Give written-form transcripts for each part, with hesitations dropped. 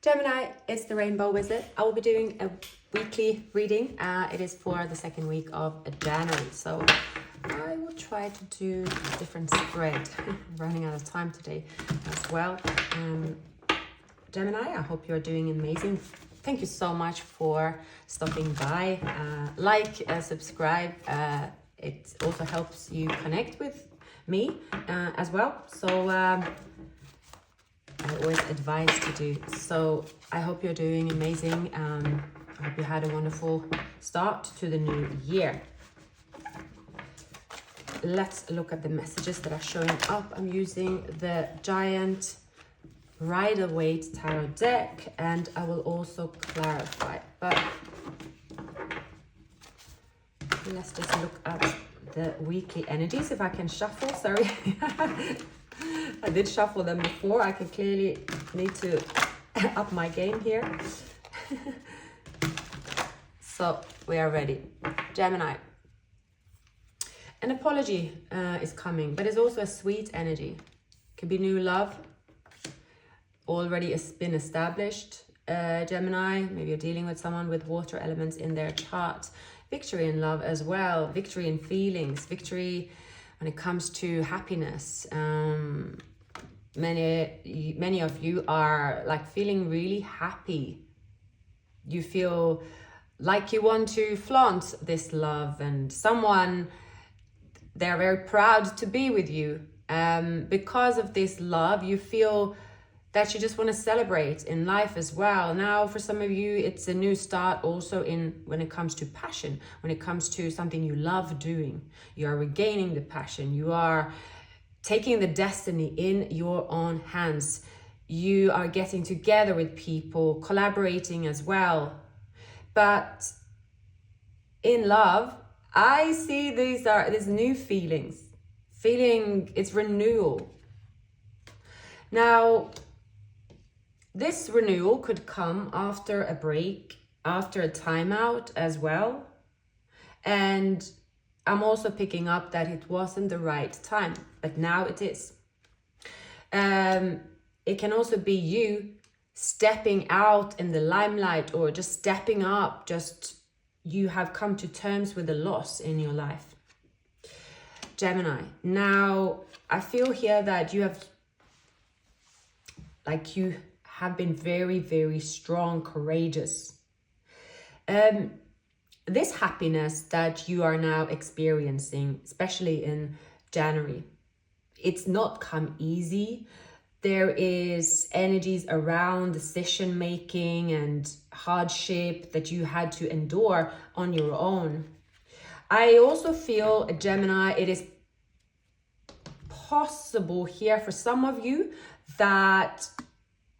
Gemini, it's the Rainbow Wizard. I will be doing a weekly reading. It is for the second week of January. So I will try to do a different spread. I'm running out of time today as well. Gemini, I hope you're doing amazing. Thank you so much for stopping by. Subscribe. It also helps you connect with me as well. So I always advise to do. So I hope you're doing amazing. I hope you had a wonderful start to the new year. Let's look at the messages that are showing up. I'm using the Giant Rider-Waite Tarot deck, and I will also clarify. But let's just look at the weekly energies. If I can shuffle, sorry. I did shuffle them before. I can clearly need to up my game here. So we are ready. Gemini. An apology is coming, but it's also a sweet energy. Could be new love. Already has been established. Gemini, maybe you're dealing with someone with water elements in their chart. Victory in love as well. Victory in feelings. Victory when it comes to happiness. Many of you are like feeling really happy. You feel like you want to flaunt this love, and someone, they're very proud to be with you. Because of this love, you feel that you just want to celebrate in life as well. Now, for some of you, it's a new start also when it comes to passion, when it comes to something you love doing. You are regaining the passion. You are taking the destiny in your own hands. You are getting together with people, collaborating as well. But in love, I see these new feelings. It's renewal. Now, this renewal could come after a break, after a timeout as well. And I'm also picking up that it wasn't the right time, but now it is. It can also be you stepping out in the limelight, or just stepping up, you have come to terms with the loss in your life. Gemini, now I feel here that you have been very, very strong, courageous. This happiness that you are now experiencing, especially in January, it's not come easy. There is energies around decision making and hardship that you had to endure on your own. I also feel, Gemini, it is possible here for some of you that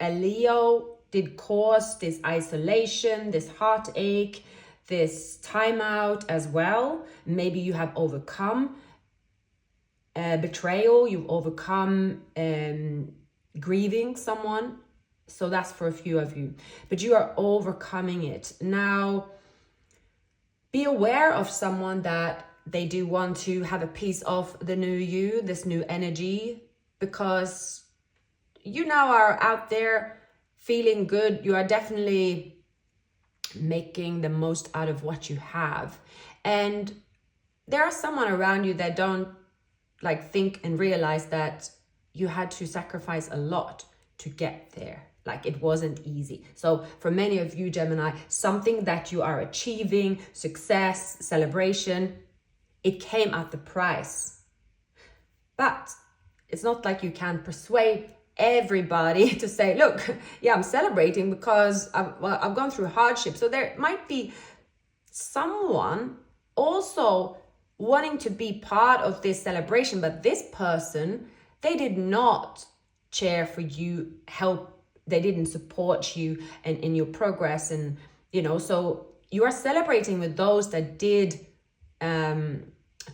a Leo did cause this isolation, this heartache, this timeout as well. Maybe you have overcome betrayal, you've overcome grieving someone. So that's for a few of you, but you are overcoming it. Now, be aware of someone that they do want to have a piece of the new you, this new energy, because you now are out there feeling good. You are definitely making the most out of what you have. And there are someone around you that don't think and realize that you had to sacrifice a lot to get there. It wasn't easy. So for many of you, Gemini, something that you are achieving, success, celebration, it came at the price. But it's not like you can persuade everybody to say, look, yeah, I'm celebrating because I've gone through hardship. So there might be someone also wanting to be part of this celebration, but this person, they did not cheer for you, help, they didn't support you in your progress. And, so you are celebrating with those that did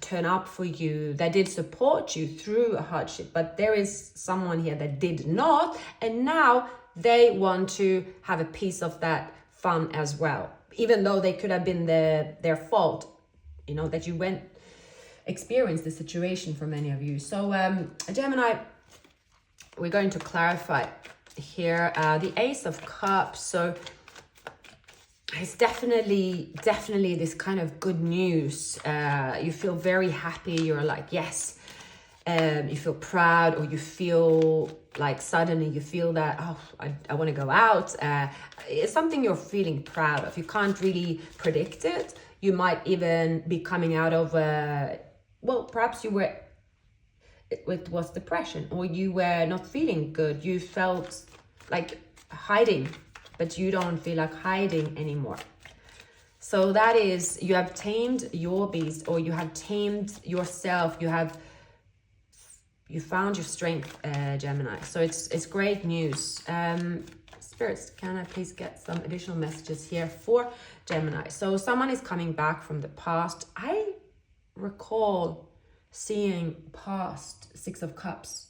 turn up for you, that did support you through a hardship. But there is someone here that did not, and now they want to have a piece of that fun as well, even though they could have been their fault, that you experienced the situation for many of you. So Gemini, we're going to clarify. here, the Ace of Cups. So it's definitely this kind of good news. You feel very happy. You're like, yes. You feel proud, or you feel like suddenly you feel that, oh, I want to go out. It's something you're feeling proud of. You can't really predict it. You might even be coming out of well, perhaps it was depression, or you were not feeling good. You felt like hiding, but you don't feel like hiding anymore. So that is, you have tamed your beast, or you have tamed yourself. You found your strength, Gemini. So it's great news. Spirits, can I please get some additional messages here for Gemini? So someone is coming back from the past. I recall seeing past Six of Cups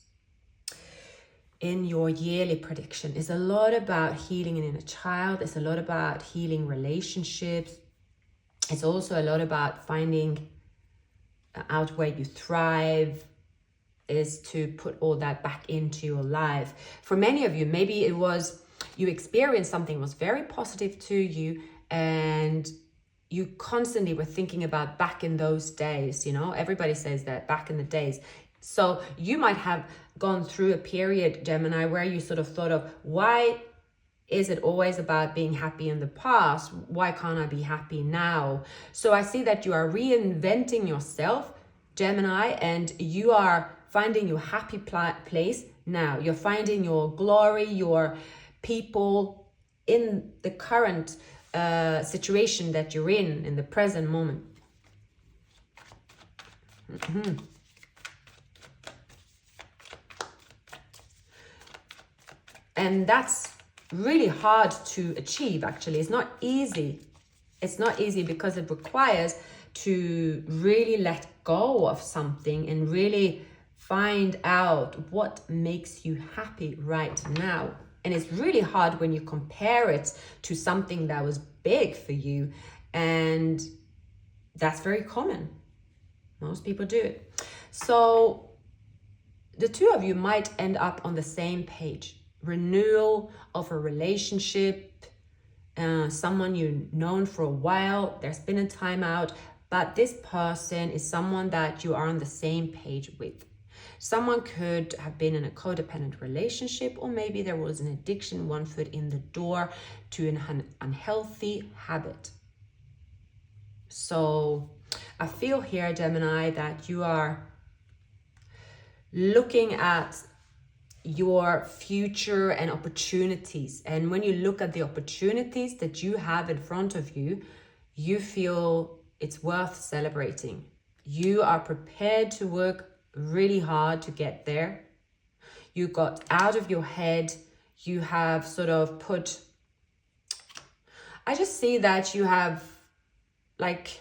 in your yearly prediction. It's a lot about healing an inner child. It's a lot about healing relationships. It's also a lot about finding out where you thrive, is to put all that back into your life. For many of you, maybe it was you experienced something was very positive to you, and you constantly were thinking about back in those days. You know, everybody says that, back in the days. So you might have gone through a period, Gemini, where you sort of thought of, why is it always about being happy in the past? Why can't I be happy now? So I see that you are reinventing yourself, Gemini, and you are finding your happy place now. You're finding your glory, your people in the current situation that you're in the present moment. And that's really hard to achieve, actually. It's not easy. It's not easy because it requires to really let go of something and really find out what makes you happy right now. And it's really hard when you compare it to something that was big for you. And that's very common. Most people do it. So the two of you might end up on the same page. Renewal of a relationship, someone you've known for a while. There's been a time out, but this person is someone that you are on the same page with. Someone could have been in a codependent relationship, or maybe there was an addiction, one foot in the door to an unhealthy habit. So I feel here, Gemini, that you are looking at your future and opportunities. And when you look at the opportunities that you have in front of you, you feel it's worth celebrating. You are prepared to work really hard to get there. You got out of your head. You have sort of put, I just see that you have, like,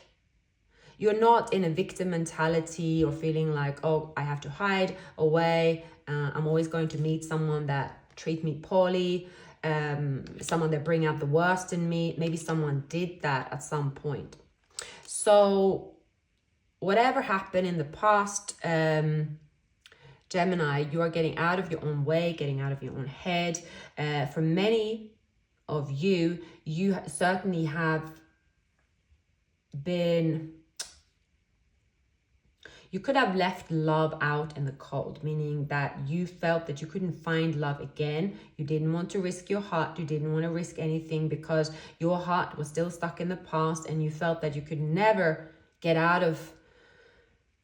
you're not in a victim mentality or feeling like, oh, I have to hide away. I'm always going to meet someone that treat me poorly, someone that bring out the worst in me. Maybe someone did that at some point. So whatever happened in the past, Gemini, you are getting out of your own way, getting out of your own head. For many of you, you certainly have been, you could have left love out in the cold, meaning that you felt that you couldn't find love again. You didn't want to risk your heart. You didn't want to risk anything because your heart was still stuck in the past, and you felt that you could never get out of,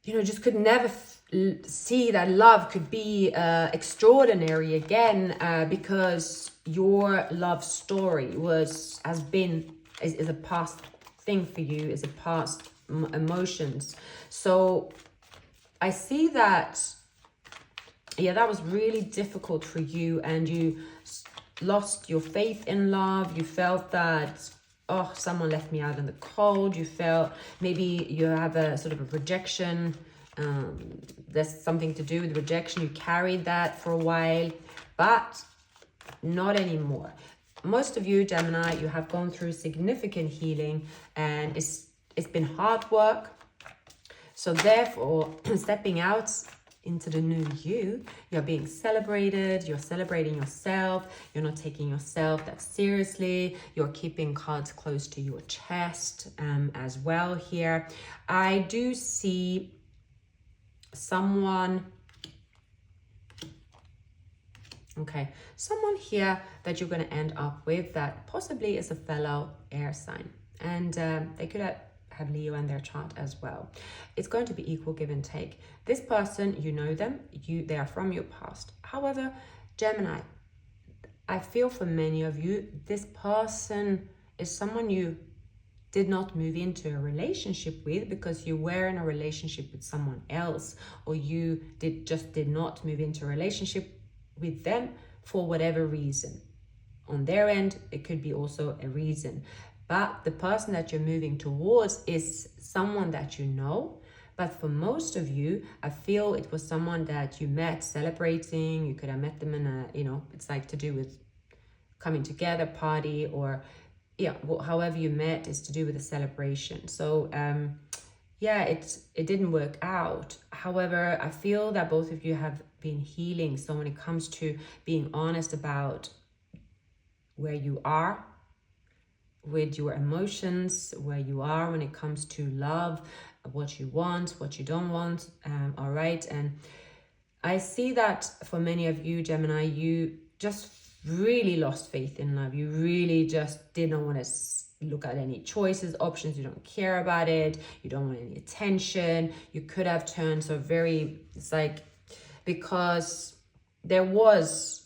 just could never see that love could be extraordinary again, because your love story is a past thing for you, is a past emotions. So I see that, that was really difficult for you, and you lost your faith in love. You felt that, oh, someone left me out in the cold. You felt maybe you have a sort of a rejection. There's something to do with rejection. You carried that for a while, but not anymore. Most of you, Gemini, you have gone through significant healing, and it's been hard work. So therefore, stepping out into the new you. You're being celebrated, you're celebrating yourself, you're not taking yourself that seriously, you're keeping cards close to your chest as well here. I do see someone, okay, someone here that you're going to end up with that possibly is a fellow air sign, and they could have Leo in their chart as well. It's going to be equal give and take. This person, you know them, they are from your past. However, Gemini, I feel for many of you, this person is someone you did not move into a relationship with because you were in a relationship with someone else, or you did not move into a relationship with them for whatever reason. On their end, it could be also a reason. But the person that you're moving towards is someone that you know. But for most of you, I feel it was someone that you met celebrating. You could have met them in a, it's like to do with coming together party, or however you met is to do with a celebration. So it didn't work out. However, I feel that both of you have been healing. So when it comes to being honest about where you are with your emotions, where you are when it comes to love, what you want, what you don't want, all right. And I see that for many of you, Gemini, you just really lost faith in love. You really just didn't want to look at any choices, options. You don't care about it. You don't want any attention. You could have turned so very, it's like, because there was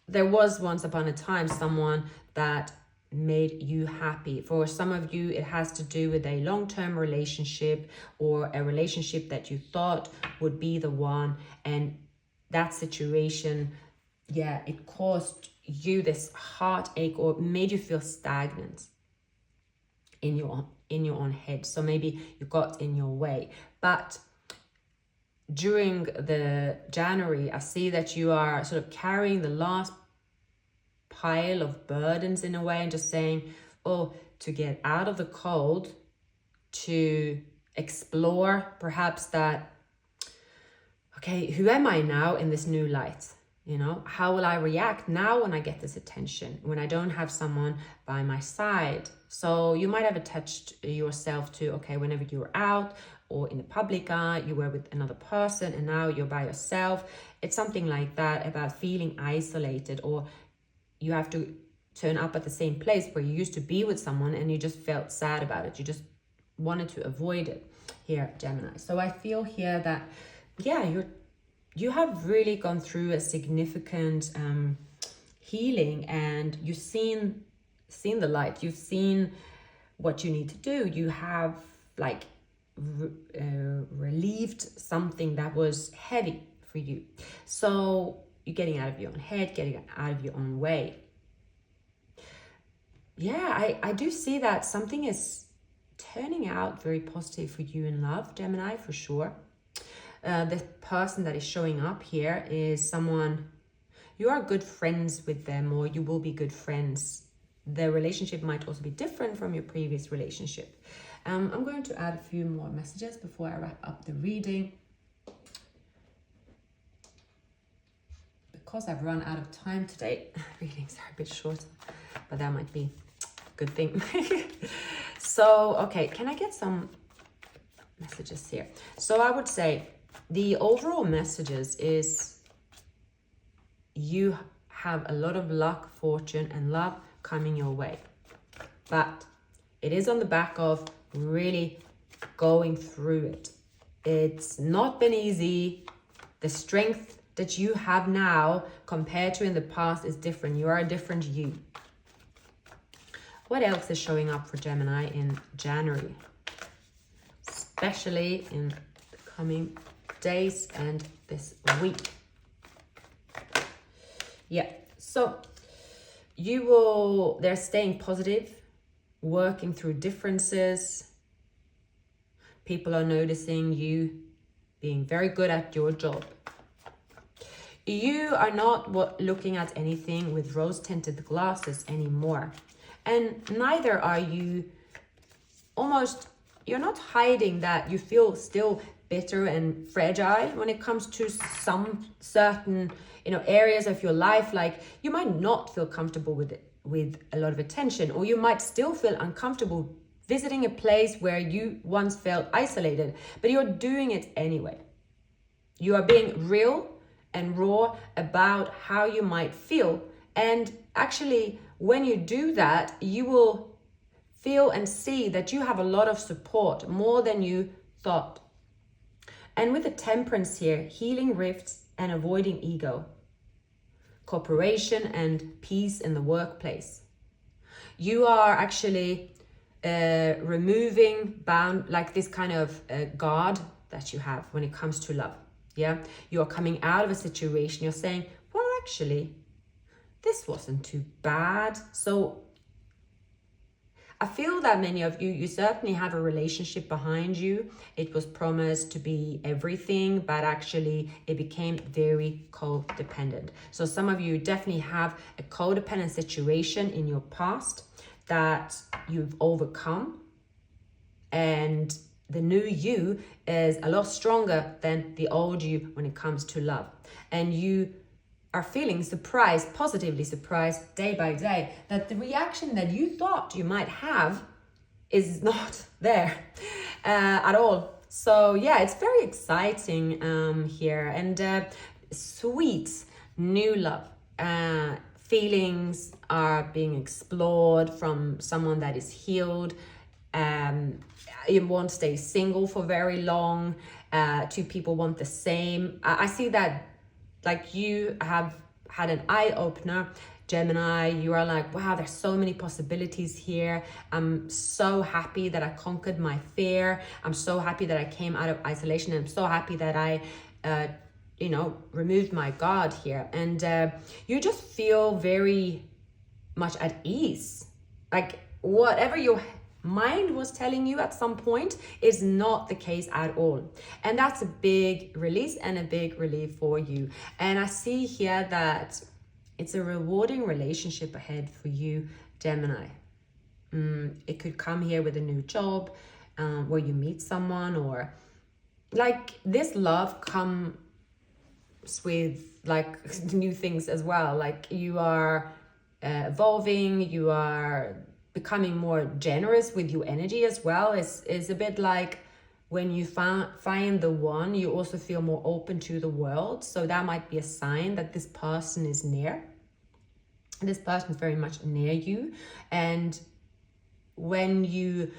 once upon a time someone that made you happy. For some of you, it has to do with a long-term relationship, or a relationship that you thought would be the one, and that situation, it caused you this heartache, or made you feel stagnant in your own head. So maybe you got in your way. But during the January, I see that you are sort of carrying the last pile of burdens in a way, and just saying, to get out of the cold, to explore perhaps that, okay, who am I now in this new light? How will I react now when I get this attention, when I don't have someone by my side? So you might have attached yourself to, okay, whenever you were out or in the public eye, you were with another person, and now you're by yourself. It's something like that, about feeling isolated, or you have to turn up at the same place where you used to be with someone, and you just felt sad about it. You just wanted to avoid it here, Gemini. So I feel here that, you have really gone through a significant healing, and you've seen the light. You've seen what you need to do. You have relieved something that was heavy for you. So you're getting out of your own head, getting out of your own way. I do see that something is turning out very positive for you in love, Gemini, for sure. The person that is showing up here is someone, you are good friends with them, or you will be good friends. The relationship might also be different from your previous relationship. I'm going to add a few more messages before I wrap up the reading, because I've run out of time today. Readings are a bit short, but that might be a good thing. So, okay, can I get some messages here? So I would say the overall messages is you have a lot of luck, fortune, and love coming your way. But it is on the back of really going through it. It's not been easy. The strength that you have now compared to in the past is different. You are a different you. What else is showing up for Gemini in January? Especially in the coming days and this week. So they're staying positive, working through differences. People are noticing you being very good at your job. You are not looking at anything with rose-tinted glasses anymore. And neither are you, you're not hiding that you feel still bitter and fragile when it comes to some certain, areas of your life. Like you might not feel comfortable with it, with a lot of attention, or you might still feel uncomfortable visiting a place where you once felt isolated, but you're doing it anyway. You are being real and raw about how you might feel. And actually, when you do that, you will feel and see that you have a lot of support, more than you thought. And with the Temperance here, healing rifts and avoiding ego, cooperation and peace in the workplace. You are actually removing like this kind of guard that you have when it comes to love. Yeah, you're coming out of a situation, you're saying, well, actually, this wasn't too bad. So I feel that many of you certainly have a relationship behind you. It was promised to be everything, but actually it became very codependent. So some of you definitely have a codependent situation in your past that you've overcome, and the new you is a lot stronger than the old you when it comes to love. And you are feeling surprised, positively surprised day by day, that the reaction that you thought you might have is not there at all. So yeah, it's very exciting here, and sweet new love. Feelings are being explored from someone that is healed. You won't stay single for very long. Two people want the same. I see that, like, you have had an eye-opener, Gemini. You are like, wow, there's so many possibilities here. I'm so happy that I conquered my fear. I'm so happy that I came out of isolation. I'm so happy that I removed my guard here. And you just feel very much at ease. Like whatever your mind was telling you at some point is not the case at all. And that's a big release and a big relief for you. And I see here that it's a rewarding relationship ahead for you, Gemini. It could come here with a new job, where you meet someone, or like this love comes with like new things as well. Like you are evolving, you are becoming more generous with your energy as well. It's a bit like when you find the one, you also feel more open to the world. So that might be a sign that this person is near. This person is very much near you. And when you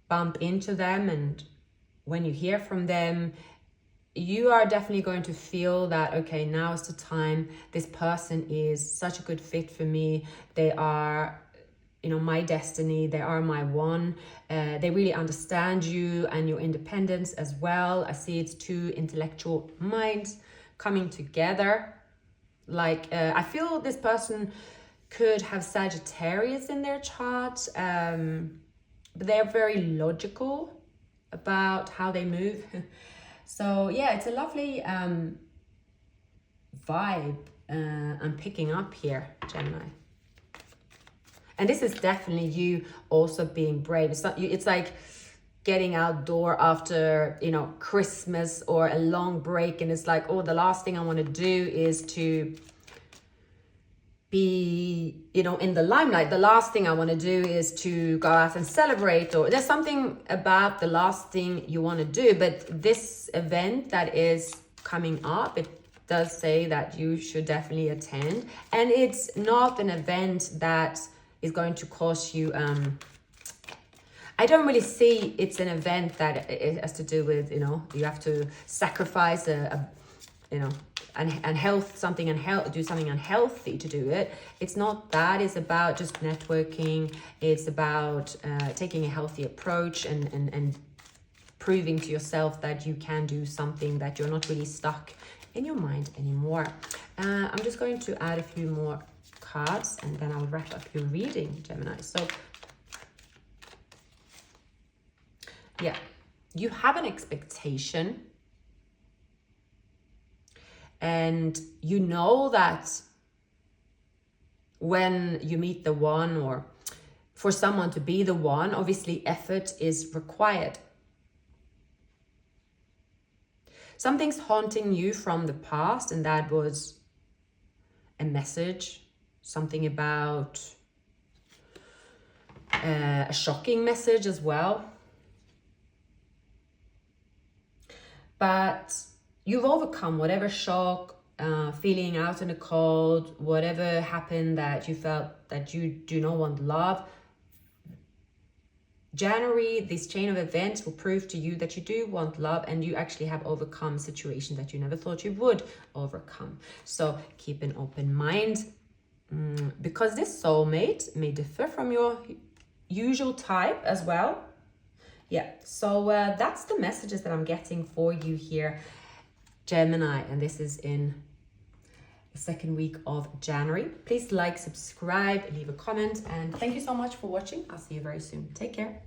bump into them and when you hear from them, you are definitely going to feel that, okay, now is the time. This person is such a good fit for me. They are, my destiny. They are my one. They really understand you and your independence as well. I see it's two intellectual minds coming together. Like, I feel this person could have Sagittarius in their chart, but they're very logical about how they move. So yeah, it's a lovely vibe I'm picking up here, Gemini. And this is definitely you also being brave. It's like getting outdoor after, Christmas or a long break. And it's like, oh, the last thing I want to do is to be, in the limelight. The last thing I want to do is to go out and celebrate, or there's something about the last thing you want to do. But this event that is coming up, it does say that you should definitely attend. And it's not an event that is going to cost you, I don't really see it's an event that it has to do with, you have to sacrifice do something unhealthy to do it. It's not that. It's about just networking. It's about taking a healthy approach and proving to yourself that you can do something, that you're not really stuck in your mind anymore. I'm just going to add a few more cards and then I'll wrap up your reading, Gemini. So yeah, you have an expectation. And you know that when you meet the one, or for someone to be the one, obviously effort is required. Something's haunting you from the past, and that was a message, something about a shocking message as well. But you've overcome whatever shock, feeling out in the cold, whatever happened that you felt that you do not want love. January, this chain of events will prove to you that you do want love, and you actually have overcome situations that you never thought you would overcome. So keep an open mind, because this soulmate may differ from your usual type as well. Yeah, so that's the messages that I'm getting for you here, Gemini, and this is in the second week of January. Please like, subscribe, leave a comment, and thank you so much for watching. I'll see you very soon. Take care.